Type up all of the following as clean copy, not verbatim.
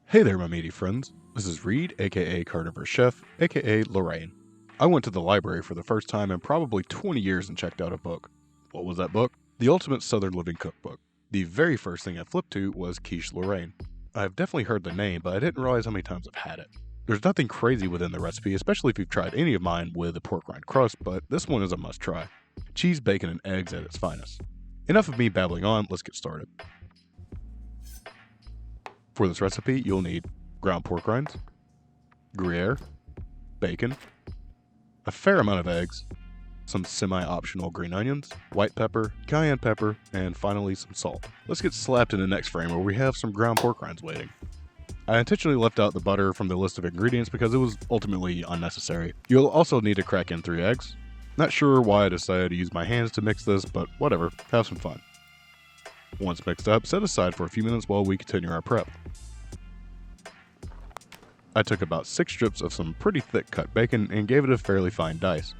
Hey there, my meaty friends. This is Reed, aka CarnivorousChef, aka Lorraine. I went to the library for the first time in probably 20 years and checked out a book. What was that book? The Ultimate Southern Living Cookbook. The very first thing I flipped to was Quiche Lorraine. I've definitely heard the name, but I didn't realize how many times I've had it. There's nothing crazy within the recipe, especially if you've tried any of mine with a pork rind crust, but this one is a must try. Cheese, bacon, and eggs at its finest. Enough of me babbling on, let's get started. For this recipe, you'll need ground pork rinds, Gruyere, bacon, a fair amount of eggs, some semi-optional green onions, white pepper, cayenne pepper, and finally some salt. Let's get slapped in the next frame where we have some ground pork rinds waiting. I intentionally left out the butter from the list of ingredients because it was ultimately unnecessary. You'll also need to crack in 3 eggs. Not sure why I decided to use my hands to mix this, but whatever, have some fun. Once mixed up, set aside for a few minutes while we continue our prep. I took about 6 strips of some pretty thick cut bacon and gave it a fairly fine dice.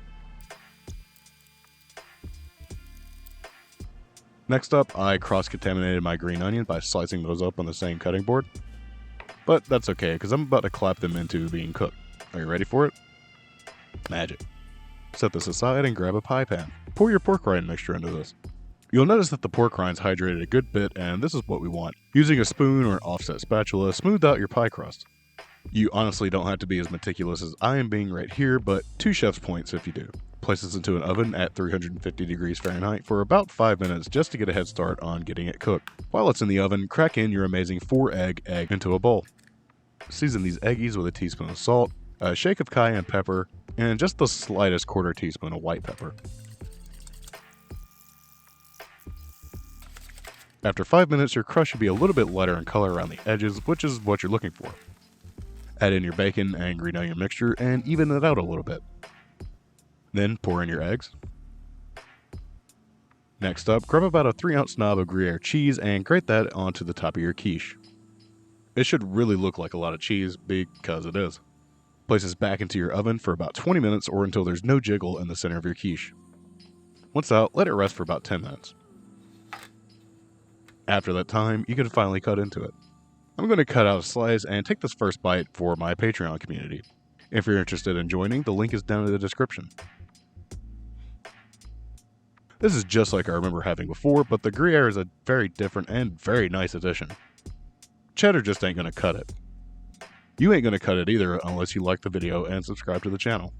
Next up, I cross-contaminated my green onion by slicing those up on the same cutting board. But that's okay, because I'm about to clap them into being cooked. Are you ready for it? Magic. Set this aside and grab a pie pan. Pour your pork rind mixture into this. You'll notice that the pork rinds hydrated a good bit, and this is what we want. Using a spoon or an offset spatula, smooth out your pie crust. You honestly don't have to be as meticulous as I am being right here, but 2 chef's points if you do. Place this into an oven at 350 degrees Fahrenheit for about 5 minutes just to get a head start on getting it cooked. While it's in the oven, crack in your amazing 4-egg into a bowl. Season these eggies with a teaspoon of salt, a shake of cayenne pepper, and just the slightest quarter teaspoon of white pepper. After 5 minutes, your crust should be a little bit lighter in color around the edges, which is what you're looking for. Add in your bacon and green onion mixture and even it out a little bit. Then pour in your eggs. Next up, grab about a 3-ounce knob of Gruyere cheese and grate that onto the top of your quiche. It should really look like a lot of cheese because it is. Place this back into your oven for about 20 minutes or until there's no jiggle in the center of your quiche. Once out, let it rest for about 10 minutes. After that time, you can finally cut into it. I'm going to cut out a slice and take this first bite for my Patreon community. If you're interested in joining, the link is down in the description. This is just like I remember having before, but the Gruyere is a very different and very nice addition. Cheddar just ain't going to cut it. You ain't going to cut it either unless you like the video and subscribe to the channel.